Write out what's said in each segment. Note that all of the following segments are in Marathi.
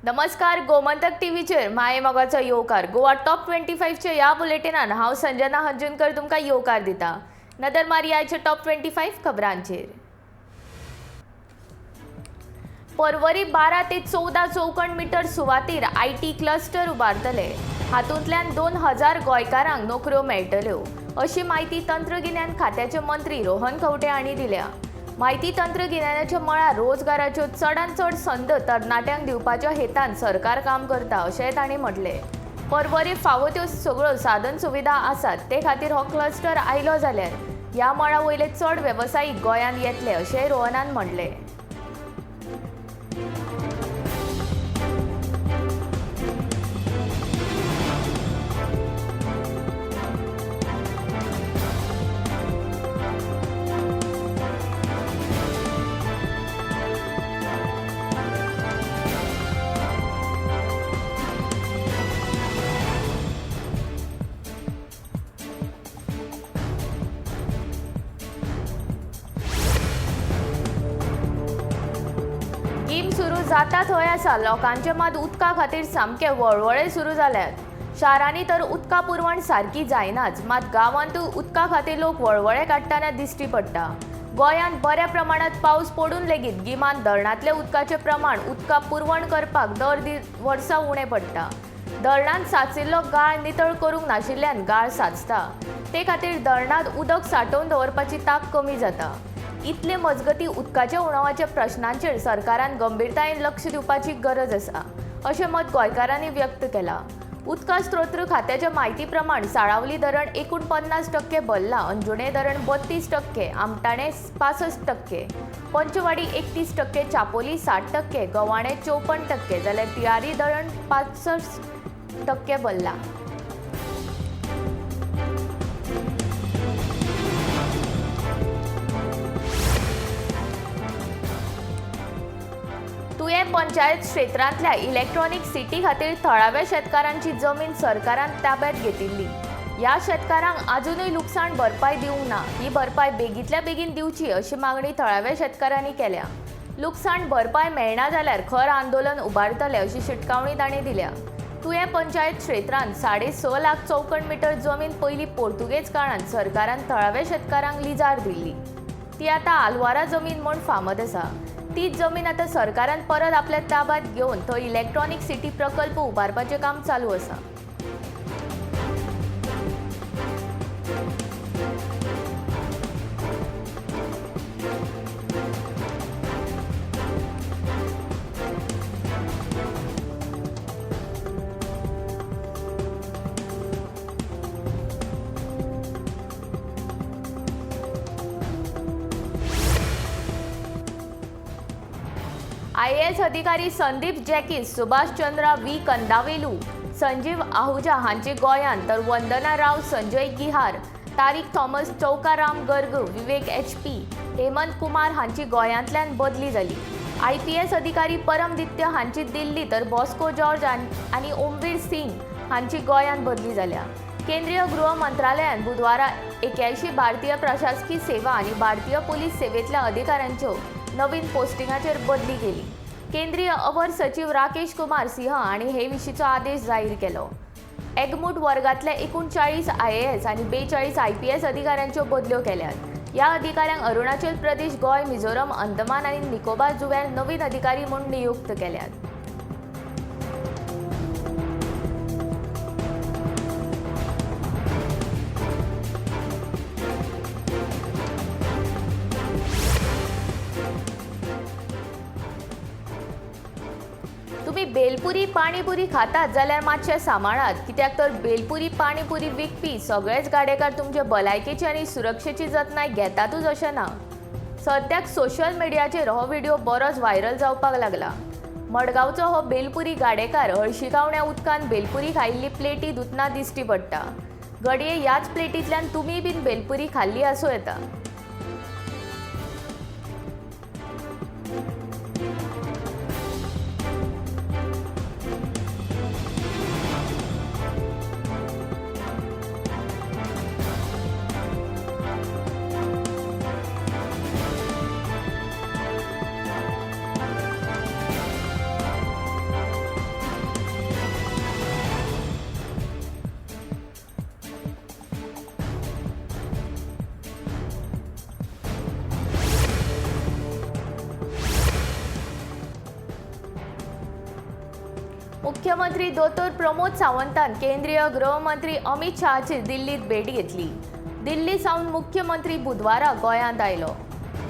नमस्कार, गोमंतक टीव्हीचेर माये मोगाचो येवकार गोवा टॉप 25 चे ह्या बुलेटिनान हांव संजना हंजुनकर तुमकां येवकार दिता। नदर मारी आयच्या टॉप 25 खबरांचेर। परवरी 12 ते 14 चौखण मीटर सुवातीर आयटी क्लस्टर उबारतले। हातूंतल्यान 2000 गोंयकारांक नोकऱ्यो मेळटल्यो, अशी माहिती तंत्रगिन्यान खात्याचे मंत्री रोहन खंवटे हांणी दिल्या। माहिती तंत्रगिन्यानाच्या मळार रोजगाराच्यो चडांत चड संद तरणाट्यांक दिवपाच्या हेतान सरकार काम करता, अशेंय तांणी म्हटले। परवरी फावो त्यो सगळ्यो साधन सुविधा आसात ते खातीर हो क्लस्टर आयलो जाल्यार ह्या मळा वयले चड वेवसायीक गोंयांत येतले, अशेंय रोहनान म्हटले। गिम सुरू जाता थंय आसा लोकांचे मात उदका खातीर सामके वळवळे सुरू जाल्यात। शारांनी तर उदका पुरवण सारकी जायनाच, मात गांवांत उदका खातीर लोक वळवळे काडटना दिश्टी पडटा। गोंयांत बऱ्या प्रमाणात पावस पडून लेगीत गिमान धरणांतले उदकाचें प्रमाण उदका पुरवण करपाक दर वर्सा उणें पडटा। धरणांत साचिल्लो गाळ नितळ करूंक नाशिल्ल्यान गाळ साचता, ते खातीर धरणांत उदक सांठोवन दवरपाची तांक कमी जाता। इतले मजगतीं उदकाच्या उणावाच्या प्रश्नांचेर सरकारान गंभीरतायेन लक्ष दिवपाची गरज आसा, अशें मत गोंयकारांनी व्यक्त केलां। उदका स्त्रोत खात्याच्या म्हायती प्रमाण साळावली धरण 49% भरला, अंजुणें धरण 32%, आमटाणे 65%, पंचवाडी 31%, चापोली 60%, गवाणे 54%, जाल्यार तियारी धरण 65% भरला। तुये पंचायत क्षेत्रांतल्या इलेक्ट्रॉनिक सिटी खातीर थळाव्या शेतकारांची जमीन सरकारान ताब्यात घेतिल्ली। ह्या शेतकारांक अजूनय लुकसाण भरपाय दिवंक ना। ही भरपाय बेगींतल्या बेगीन दिवची, अशी मागणी थळाव्या शेतकारांनी केल्या। लुकसाण भरपाय मेळना जाल्यार खर आंदोलन उबारतले, अशी शिटकावणी तांणी दिल्या। तुये पंचायत क्षेत्रांत 6.5 लाख चौखण मीटर जमीन पयलीं पोर्तुगेज काळांत सरकारान थळाव्या शेतकारांक लिजार दिल्ली। ती आतां आलवारा जमीन म्हूण फामद आसा। तीच जमीन आता सरकारान परत आपल्या ताब्यात घेवन थंय इलेक्ट्रॉनिक सिटी प्रकल्प उबारपाचें काम चालू आसा। IAS अधिकारी संदीप जॅकिस, सुभाष चंद्रा व्ही कंदावेलू, संजीव आहुजा हांची गोंयांत, तर वंदना राव, संजय गिहार, तारीक थॉमस, चौकाराम गर्ग, विवेक HP, हेमंत कुमार हांची गोंयांतल्यान बदली जाली। IPS अधिकारी परमदित्य हांची दिल्ली, तर बॉस्को जॉर्ज आनी ओमवीर सिंग हांची गोंयांत बदली जाल्या। केंद्रीय गृह मंत्रालयान बुधवारा 81 भारतीय प्रशासकीय सेवा आनी भारतीय पोलीस सेवेंतल्या अधिकाऱ्यांच्यो नवीन पोस्टिंगाचेर बदली केली। केंद्रीय अवर सचिव राकेश कुमार सिंह हांणी हे विशींचो आदेश जाहीर केलो। एगमूट वर्गांतले 39 IAS आनी 42 IPS अधिकाऱ्यांच्यो बदल्यो केल्यात। ह्या अधिकाऱ्यांक अरुणाचल प्रदेश, गोंय, मिझोराम, अंदमान आनी निकोबार जुंव्यार नवीन अधिकारी म्हूण नियुक्त केल्यात। तुम्ही बेलपुरी पाणीपुरी खातात जाल्यार मातशें सांबाळात, कित्याक तर बेलपुरी पाणीपुरी विकपी सगळेच गाडेकार तुमचे भलायकेची आनी सुरक्षेची जतनाय घेतातूच अशें ना। सद्याक सोशल मिडियाचेर हो व्हिडिओ बरोच व्हायरल जावपाक लागला। मडगांवचो हो बेलपुरी गाडेकार हळशिकावण्या उदकान बेलपुरी खायिल्ली प्लेटी धुतना दिश्टी पडटा। घडये ह्याच प्लेटींतल्यान तुमी बीन बेलपुरी खाल्ली आसूं येता। मुख्यमंत्री दोतोर प्रमोद सावंतान केंद्रीय गृहमंत्री अमित शहाची दिल्लीत भेट घेतली. दिल्ली सावन मुख्यमंत्री बुधवारा गोंयांत आयलो.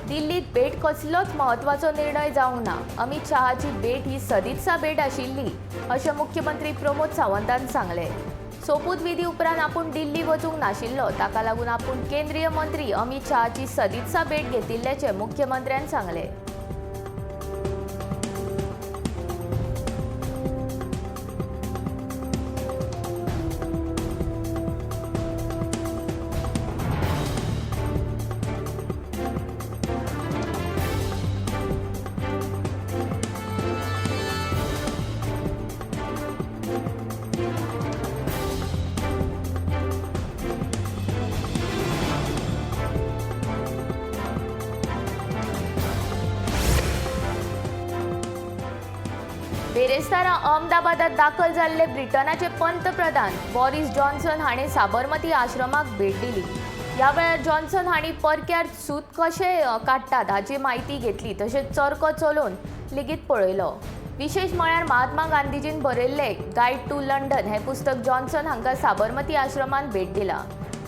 दिल्लीत भेट कसलोच महत्वाचो निर्णय जावंक ना. अमित शहाची भेट ही सदिच्छा भेट आशिल्ली अशें मुख्यमंत्री प्रमोद सावंतान सांगले. सोपूत विधी उपरांत आपूण दिल्ली वचूंक नाशिल्लो, ताका लागून आपूण केंद्रीय मंत्री अमित शहाची सदिच्छा भेट घेतिल्ल्याचें मुख्यमंत्र्यान सांगले. बेरेस्तारा अहमदाबादात दाखल जाल्ले ब्रिटनाचे पंतप्रधान बोरिस जॉन्सन हाणें साबरमती आश्रमाक भेट दिली. ह्या वेळार जॉन्सन हांणी परक्यार सूत कशें काडटात हाची म्हायती घेतली, तशेंच चरको चलोवन लेगीत पळयलो. विशेष म्हळ्यार महात्मा गांधीजीन बरयल्लें गायड टू लंडन हें पुस्तक जॉन्सन हांकां साबरमती आश्रमांत भेट दिला.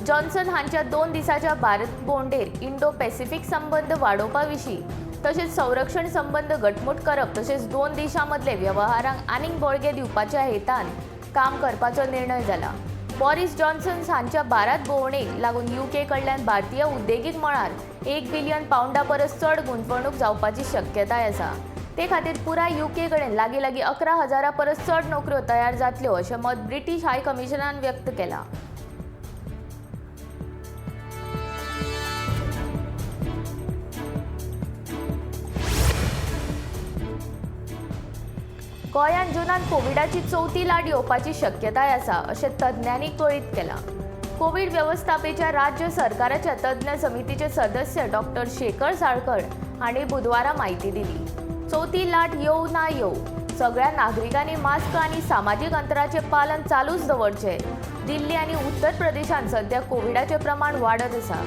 जॉन्सन हांच्या 2 दिसांच्या भारत भोंवडेर इंडो पॅसिफीक संबंद वाडोवपा विशीं तशेंच संरक्षण संबंद घटमूट करप तशेंच 2 देशां मदले वेव्हारांक आनीक बळगे दिवपाच्या हेतान काम करपाचो निर्णय जाला. बोरिस जॉन्सन हांच्या भारत भोंवडेक लागून UK कडल्यान भारतीय उद्देगीक मळार £1 बिलियन परस चड गुंतवणूक जावपाची शक्यताय आसा. ते खातीर पुराय UK कडेन लागीं 11,000 परस चड नोकऱ्यो तयार जातल्यो अशें मत ब्रिटीश हाय कमिशनान व्यक्त केलां. गोंयांत जुनांत कोविडाची 4थी लाट येवपाची शक्यताय आसा अशें तज्ञांनी कळीत केलां. कोविड वेवस्थापेच्या राज्य सरकाराच्या तज्ञ समितीचे सदस्य डॉ. शेखर साळकर हांणी बुधवारा म्हायती दिली. 4थी लाट येवं ना येवं सगळ्या नागरिकांनी मास्क आनी सामाजीक अंतराचें पालन चालूच दवरचें. दिल्ली आनी उत्तर प्रदेशांत सध्या कोविडाचें प्रमाण वाडत आसा.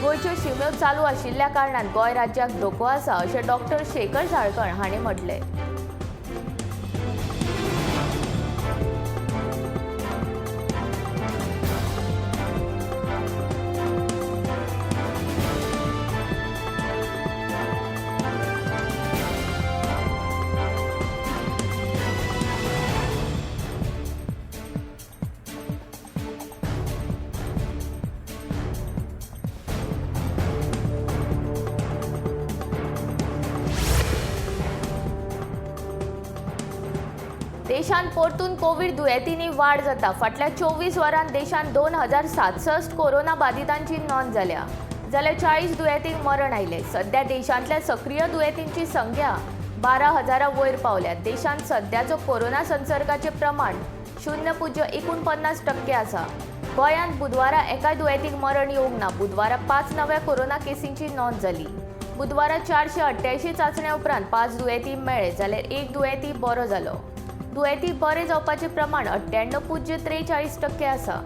गोंयच्यो शिम्यो चालू आशिल्ल्या कारणान गोंय राज्याक धोको आसा अशें डॉ. शेखर साळकर हांणी म्हटलें. देशांत परतून कोविड दुयेंतींनी वाड जाता. फाटल्या 24 वरांत देशांत 2,067 कोरोना बाधितांची नोंद जाल्या. जाल्यार 40 दुयेंतींक मरण आयले. सध्या देशांतल्या सक्रिय दुयेंतींची संख्या 12,000 वयर पावल्या. देशांत सध्याचो कोरोना संसर्गाचें प्रमाण 0.49% आसा. गोंयांत बुधवारा एका दुयेंतीक मरण येवंक ना. बुधवारा 5 नव्या कोरोना केसींची नोंद जाली. बुधवारा 488 चाचण्या उपरांत 5 दुयेंती मेळ्ळे, जाल्यार 1 दुयेंती बरो जालो. दुयेंती बरे जावपाचें प्रमाण 98.43% आसा.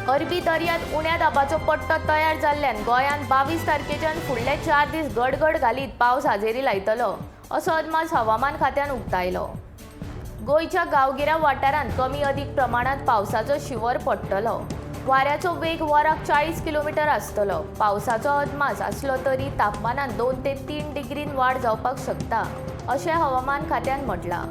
अरबी दर्यांत उण्या दाबाचो पट्टो तयार जाल्ल्यान गोंयांत 22 तारखेच्यान फुडले 4 दीस गडगड घालीत पावस हाजेरी लायतलो असो अदमास हवामान खात्यान उक्तायलो. गोंयच्या गांवगिऱ्या वाठारांत कमी अदीक प्रमाणांत पावसाचो शिवर पडटलो. वाऱ्याचो वेग वराक 40 किलोमीटर आसतलो. पावसाचो अदमास आसलो तरी तापमानांत 2 ते 3 डिग्रीन वाड जावपाक शकता अशें हवामान खात्यान म्हटलां.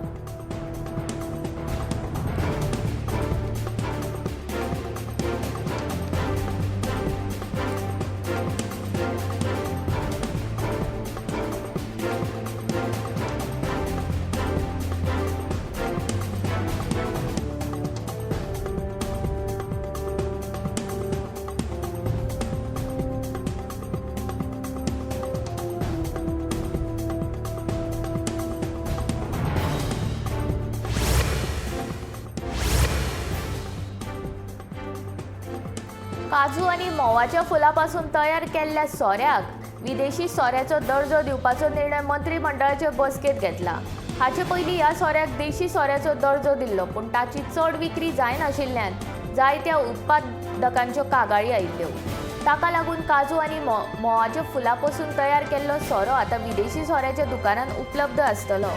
काजू आणि मोवाच्या फुलापासून तयार केल्ल्या सोऱ्याक विदेशी सोऱ्याचो दर्जो दिवपाचो निर्णय मंत्रिमंडळाचे बसकेत घेतला। हाचे पयलीं ह्या सोऱ्याक देशी सोऱ्याचो दर्जो दिल्लो, पूण ताची चड विक्री जायनाशिल्ल्यान जायत्या उत्पादकांच्यो कागाळी आयिल्ल्यो। ताका लागून काजू आनी मोवाच्या फुलापासून तयार केल्लो सोरो आतां विदेशी सोऱ्याच्या दुकानांत उपलब्ध आसतलो।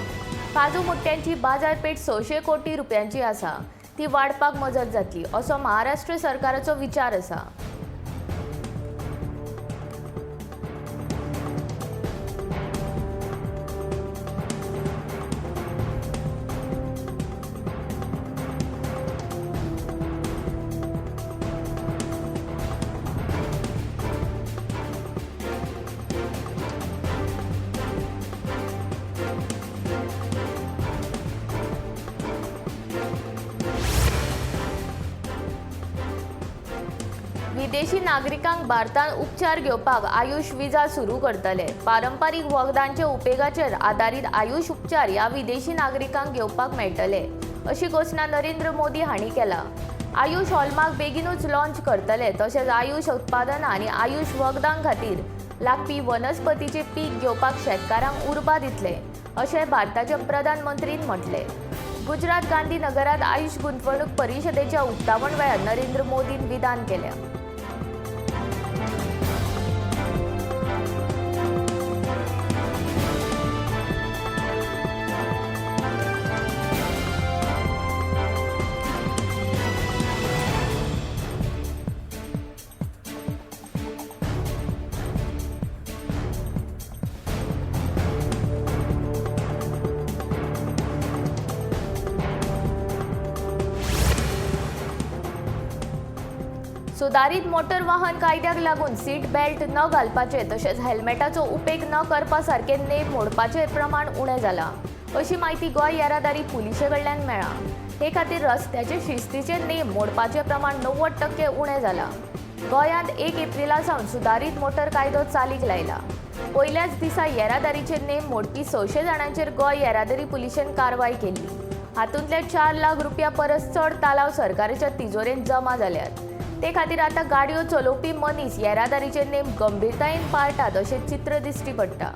काजू मुट्ट्यांची बाजारपेठ 600 कोटी रुपयांची आसा, ती वाडपाक मजत जातली असो महाराष्ट्र सरकाराचो विचार आसा। विदेशी नागरिकांक भारतांत उपचार घेवपाक आयुष विजा सुरू करतले। पारंपारीक वखदांच्या उपेगाचेर आदारीत आयुष उपचार ह्या विदेशी नागरिकांक घेवपाक मेळटले, अशी घोशणा नरेंद्र मोदी हांणी केला। आयुष हॉलमार्क बेगीनूच लॉन्च करतले, तशेंच आयुष उत्पादनां आनी आयुष वखदां खातीर लागपी वनस्पतीचे पीक घेवपाक शेतकारांक उर्बा दितले, अशें भारताच्या प्रधानमंत्रीन म्हटले। गुजरात गांधीनगरात आयुष गुंतवणूक परिशदेच्या उक्तावण वेळार नरेंद्र मोदीन विधान केल्या। सुधारित मोटर वाहन कायद्याक लागून सीट बेल्ट न घालपाचे तशेंच हेल्मेटाचो उपेग न करपा सारखे नेम मोडपाचे प्रमाण उणें जाला, अशी माहिती गोंय येरादारी पुलिशे कडल्यान मेळ्ळा। हे खातीर रस्त्याचे शिस्तीचे नेम मोडपाचे प्रमाण 90% उणें जाला। गोंयांत 1 एप्रिला सावन सुधारित मोटर कायदो चालीक लायला। पयल्याच दिसा येरादारीचे नेम मोडपी 600 जाणांचेर गोंय येरादारी पुलिशेन कारवाय केली। हातूंतले 4 लाख रुपया परस चड तालाव सरकाराच्या तिजोरेंत जमा जाल्यात। ते खातीर आतां गाडयो चलोवपी मनीस येरादारीचे नेम गंभीरतायेन पाळटात अशें चित्र दिश्टी पडटा।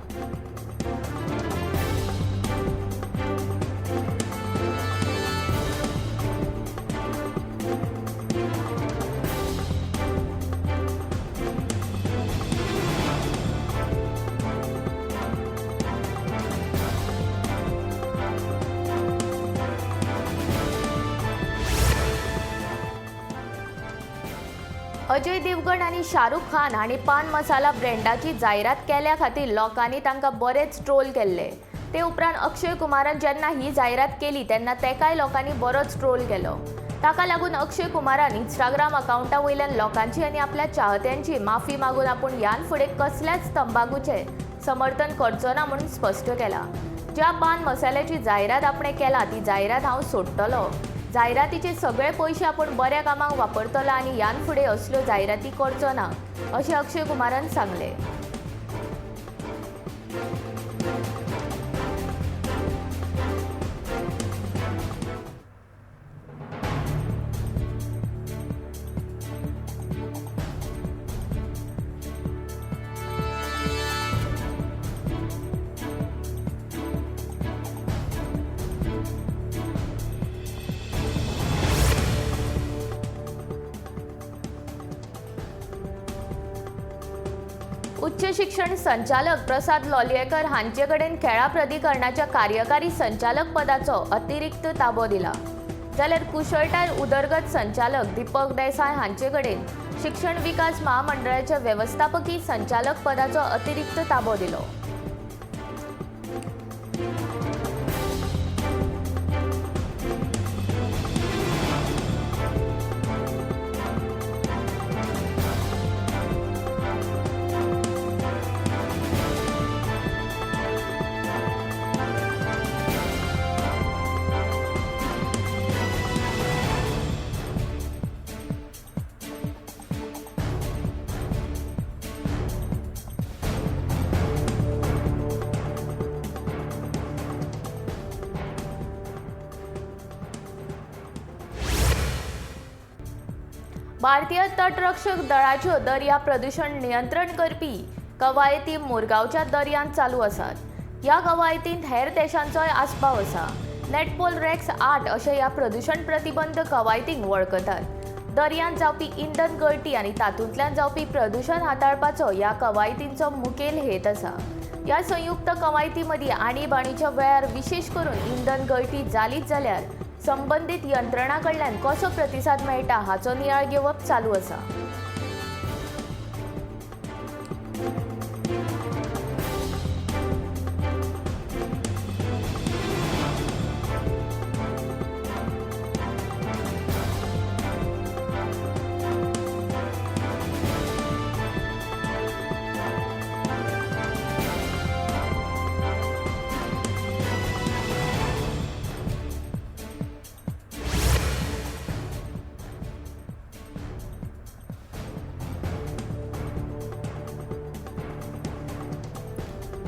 अजय देवगण आणि शाहरुख खान हांणी पान मसाला ब्रँडाची जायरात केल्या खातीर लोकांनी तांकां बरेच ट्रोल केल्ले। ते उपरांत अक्षय कुमारान जेन्ना ही जायरात केली तेन्ना तेकाय लोकांनी बरोच ट्रोल केलो। ताका लागून अक्षय कुमारान इंस्टाग्राम अकाउंटा वयल्यान लोकांची आनी आपल्या चाहत्यांची माफी मागून आपूण ह्यान फुडें कसल्याच तंबाखूचे समर्थन करचो ना म्हणून स्पश्ट केला। ज्या पान मसाल्याची जायरात आपणे केला ती जायरात हांव सोडटलो। जायरातीचे सगळे पयशे आपूण बऱ्या कामाक वापरतलो आनी ह्यान फुडें असल्यो जायराती करचो ना, अशें अक्षय कुमारान सांगलें। उच्च शिक्षण संचालक प्रसाद लोलयेकर हांचे कडेन खेळा प्राधिकरणाच्या कार्यकारी संचालक पदाचो अतिरिक्त ताबो दिला, जाल्यार कुशळटाय उदरगत संचालक दीपक देसाय हांचे कडेन शिक्षण विकास महामंडळाच्या वेवस्थापकी संचालक पदाचो अतिरिक्त ताबो दिलो। भारतीय तटरक्षक दळाच्यो दर्या प्रदूषण नियंत्रण करपी कवायती मुरगांवच्या दर्यांत चालू आसात. ह्या कवायतींत हेर देशांचोय आस्पाव आसा. नेटपोल रेक्स 8 अशें ह्या प्रदूषण प्रतिबंध कवायतींक वळखतात. दर्यांत जावपी इंधन गळती आनी तातूंतल्यान जावपी प्रदूषण हाताळपाचो ह्या कवायतींचो मुखेल हेत आसा. ह्या संयुक्त कवायती मदीं आणीबाणीच्या वेळार विशेष करून इंधन गळती जालीच जाल्यार संबंदीत यंत्रणा कडल्यान कसो प्रतिसाद मेळटा हाचो नियाळ घेवप चालू आसा.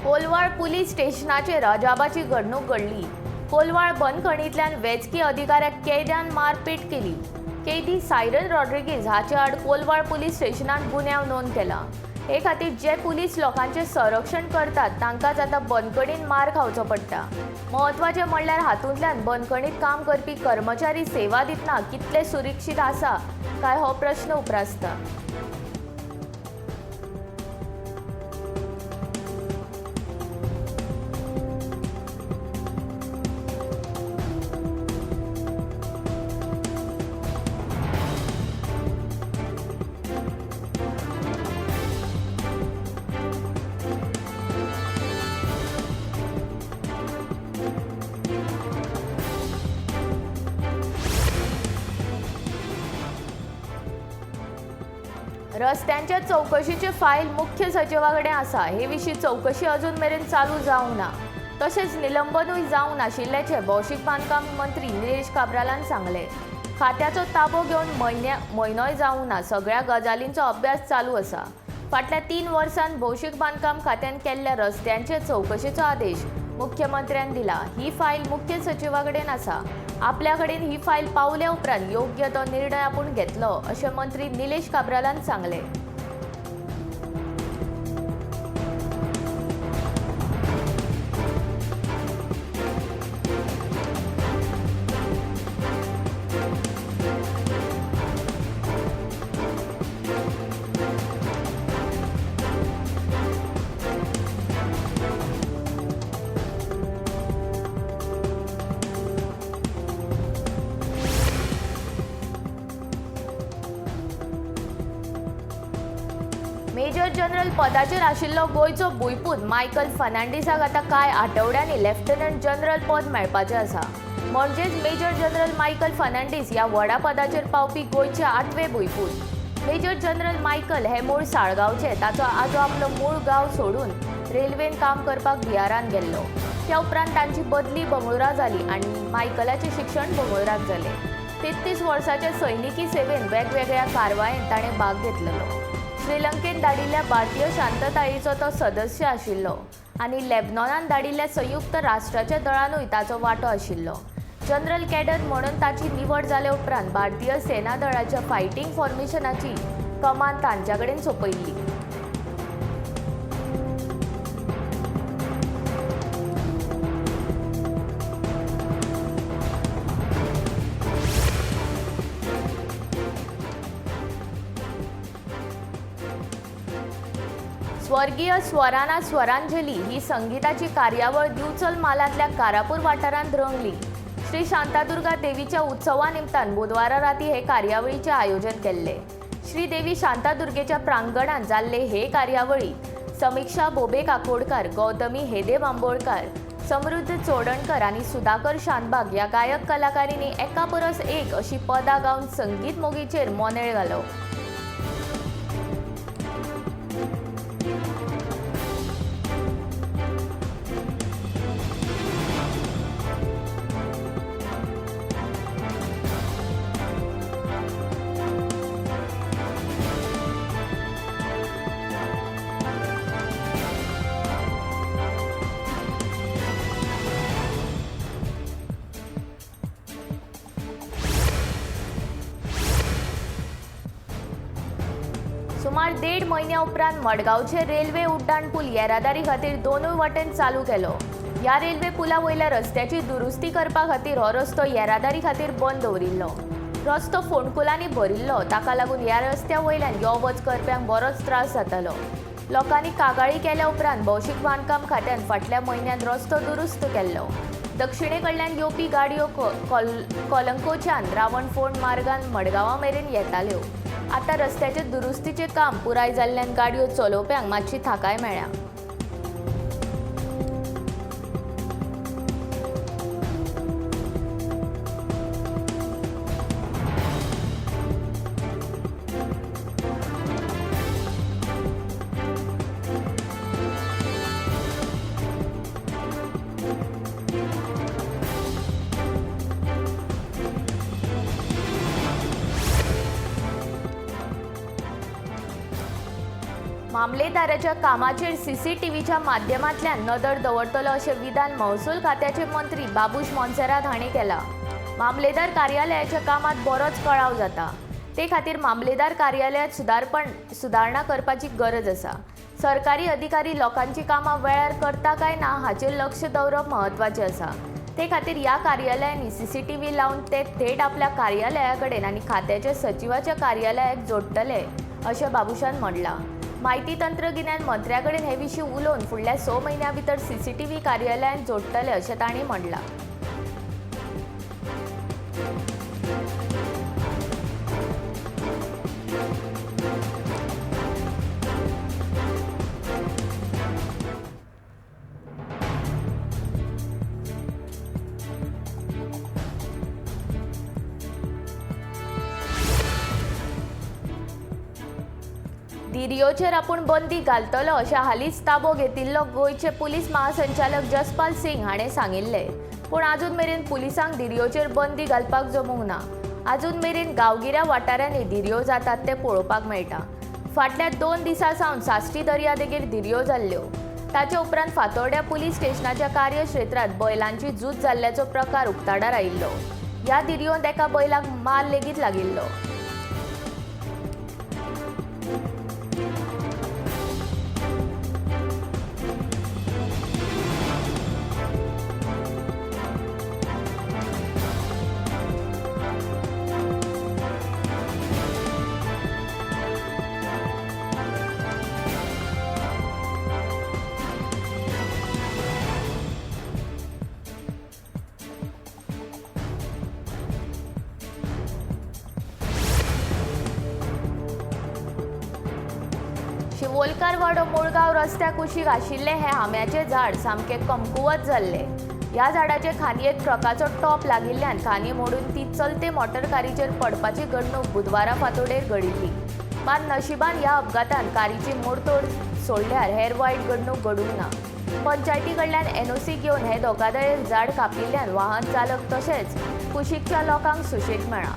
कोलवाळ पुलीस स्टेशनाचेर अजापाची घडणूक घडली. कोलवाळ बंदखणींतल्यान वेंचकी अधिकाऱ्याक कैद्यान मारपीट केली. कैदी सायरन रॉड्रिगीज हाचे आड कोलवाळ पुलीस स्टेशनान गुन्यांव नोंद केला. हे खातीर जे पुलीस लोकांचे संरक्षण करतात तांकांच आतां बंदखणींत मार खावचो पडटा. म्हत्वाचें म्हणल्यार हातूंतल्यान बंदखणींत काम करपी कर्मचारी सेवा दितना कितले सुरक्षीत आसा काय हो प्रस्न उप्रासता. रस्त्यांच्या चौकशीची फायल मुख्य सचिवाकडे आसा. हे विशीं चौकशी अजून मेरेन चालू जावंक ना. तशेंच निलंबनूय जावंक नाशिल्ल्याचें भौशीक बांदकाम मंत्री निलेश काब्रालान सांगलें. खात्याचो ताबो घेवन म्हयनोय जावंक ना. सगळ्या गजालींचो अभ्यास चालू आसा. फाटल्या 3 वर्सांत भौशीक बांदकाम खात्यान केल्ल्या रस्त्यांचे चौकशेचो आदेश मुख्यमंत्र्यान दिला. ही फायल मुख्य सचिवाकडेन आसा. आपल्या कडेन ही फायल पावल्या उपरांत योग्य तो निर्णय आपूण घेतलो अशें मंत्री निलेश काब्रालान सांगलें. मेजर जनरल पदाचेर आशिल्लो गोंयचो भुंयपूत मायकल फर्नांडीसाक आतां कांय आठवड्यांनी लेफ्टनंट जनरल पद मेळपाचें आसा. म्हणजेच मेजर जनरल मायकल फर्नांडीस ह्या व्हडा पदाचेर पावपी गोंयचे 8वे भुंयपूत. मेजर जनरल मायकल हे मूळ साळगांवचे. ताचो आजो आपलो मूळ गांव सोडून रेल्वेन काम करपाक बिहारान गेल्लो. त्या उपरांत तांची बदली बंगळुरा जाली आनी मायकलाचें शिक्षण बंगळुराक जालें. 33 वर्सांच्या सैनिकी सेवेन वेगवेगळ्या कारवायेंत ताणें भाग घेतलेलो. श्रीलंकेन धाडिल्ल्या भारतीय शांततायेचो तो सदस्य आशिल्लो आनी लेबनॉनान धाडिल्ल्या संयुक्त राष्ट्राच्या दळानूय ताचो वांटो आशिल्लो. जनरल कॅडर म्हणून ताची निवड जाले उपरांत भारतीय सेना दळाच्या फायटींग फॉर्मेशनाची कमान तांच्या कडेन सोंपयल्ली. स्वर्गीय स्वराना स्वरांजली ही संगीताची कार्यावळ दिवचल मालांतल्या कारापूर वाठारांत रंगली. श्री शांतादुर्गा देवीच्या उत्सवा निमतान बुधवारा राती हे कार्यावळीचे आयोजन केल्ले. श्री देवी शांतादुर्गेच्या प्रांगणात जाल्ले हे कार्यावळीत समीक्षा बोबे काकोडकार, गौतमी हेदे बांबोळकार, समृद्ध चोडणकर आनी सुधाकर शानबाग ह्या गायक कलाकारींनी एका परस एक अशी पदां गावन संगीत मोगीचेर मोनेळ घालो. सुमार 1.5 म्हयन्या उपरांत मडगांवचे रेल्वे उड्डाण पूल येरादारी खातीर दोनूय वटेन चालू केलो. ह्या रेल्वे पुला वयल्या रस्त्याची दुरुस्ती करपा खातीर हो रस्तो येरादारी खातीर बंद दवरिल्लो. रस्तो फोंडकुलांनी भरिल्लो, ताका लागून ह्या रस्त्या वयल्यान यो वच करप्यांक बरोच त्रास जातालो. लोकांनी कागाळी केल्या उपरांत भौशीक बांदकाम खात्यान फाटल्या म्हयन्यात रस्तो दुरुस्त केल्लो. दक्षिणे कडल्यान येवपी गाडयो कोलंकोच्यान रावणफोंड मार्गान मडगांवां मेरेन येताल्यो. आतां रस्त्याचे दुरुस्तीचें काम पुराय जाल्ल्यान गाडयो चलोवप्यांक मातशी थाकाय मेळ्ळ्या. मामलेदाराच्या कामाचेर सीसीटीव्हीच्या माध्यमांतल्यान नदर दवरतलो अशें विधान महसूल खात्याचे मंत्री बाबूश मोन्सेरात हांणी केलां. मामलेदार कार्यालयाच्या कामात बरोच कळाव जाता. ते खातीर मामलेदार कार्यालयात सुदारणा करपाची गरज आसा. सरकारी अधिकारी लोकांची कामां वेळार करता काय ना हाचेर लक्ष दवरप म्हत्वाचें आसा. ते खातीर ह्या कार्यालयांनी सीसीटीव्ही लावन ते थेट आपल्या कार्यालया कडेन आनी खात्याच्या सचिवाच्या कार्यालयाक जोडटले अशें बाबुशान म्हणलां. माहिती तंत्रगिन्यान मंत्र्या कडेन हे विशीं उलोवन फुडल्या 6 म्हयन्यां भितर सीसीटीव्ही कार्यालयांत जोडटले अशें तांणी म्हणलां. दिरयोचेर आपूण बंदी घालतलो अशें हालींच ताबो घेतिल्लो गोंयचे पुलीस महासंचालक जसपाल सिंग हाणें सांगिल्लें. पूण अजून मेरेन पुलिसांक दिरयोचेर बंदी घालपाक जमूंक ना. अजून मेरेन गांवगिऱ्या वाठारांनी दिरयो जातात ते पळोवपाक मेळटा. फाटल्या 2 दिसां सावन साश्टी दर्या देगेर दिरयो जाल्ल्यो. ताचे उपरांत फातोर्ड्या पुलीस स्टेशनाच्या कार्यक्षेत्रांत बैलांची झूज जाल्ल्याचो प्रकार उक्ताडार आयिल्लो. ह्या दिरयोंत एका बैलाक मार लेगीत लागिल्लो. शिवोलकार वाडो मुळगांव रस्त्या कुशीक आशिल्ले हे आंब्याचे झाड सामके कमकुवत जाल्ले. ह्या झाडाचे खानयेक ट्रकाचो टॉप लागिल्ल्यान खानी मोडून ती चलते मोटरकारीचेर पडपाची घडणूक बुधवारा फांतोडेर घडिल्ली. मात नशिबान ह्या अपघातान कारीची मोडतोड सोडल्यार हेर वायट घडणूक घडूंक ना. पंचायती कडल्यान एनओसी घेवन हे धोकादायक झाड कापिल्ल्यान वाहन चालक तशेंच कुशीकच्या लोकांक सुशेग मेळ्ळा.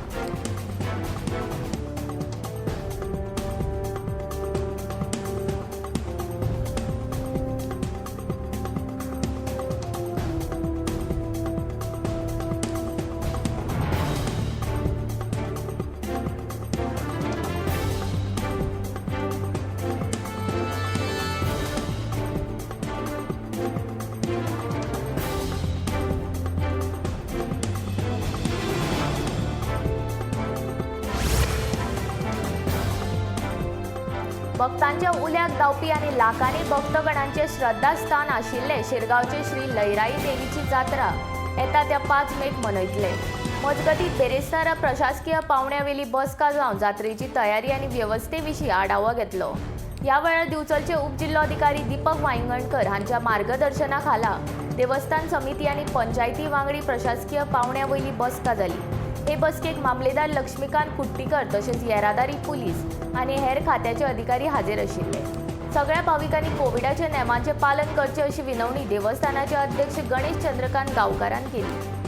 भक्तांच्या उल्याक धांवपी आनी लाखांनी भक्तगणांचे श्रद्धास्थान आशिल्ले शिरगांवचे श्री लयराई देवीची जात्रा येता त्या 5 मेक मनयतले. मजगतीं बेरेस्तारा प्रशासकीय पावण्यावेली बसका जावन जात्रेची तयारी आनी वेवस्थे विशीं आढावो घेतलो. ह्या वेळार दिवचलचे उपजिल्लोधिकारी दीपक वांयगणकर हांच्या मार्गदर्शना खाला देवस्थान समिती आनी पंचायती वांगडी प्रशासकीय पावण्या वयली बसका जाली. हे बसकेक मामलेदार लक्ष्मीकांत कुट्टीकर तशेंच येरादारी पुलीस आनी हेर खात्याचे अधिकारी हाजीर आशिल्ले. सगळ्या भाविकांनी कोविडाच्या नेमांचे पालन करचे अशी विनवणी देवस्थानाचे अध्यक्ष गणेश चंद्रकांत गांवकारान केली.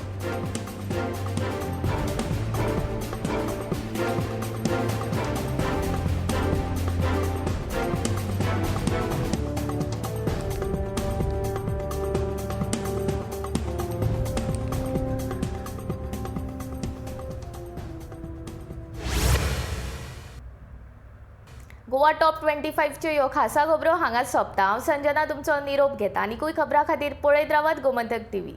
गोवा टॉप 25च्यो ह्यो खासा खबरो हांगाच सोंपता. हांव संजना तुमचो निरोप घेता. आनीकूय खबरां खातीर पळयत रावात गोमंतक टीव्ही.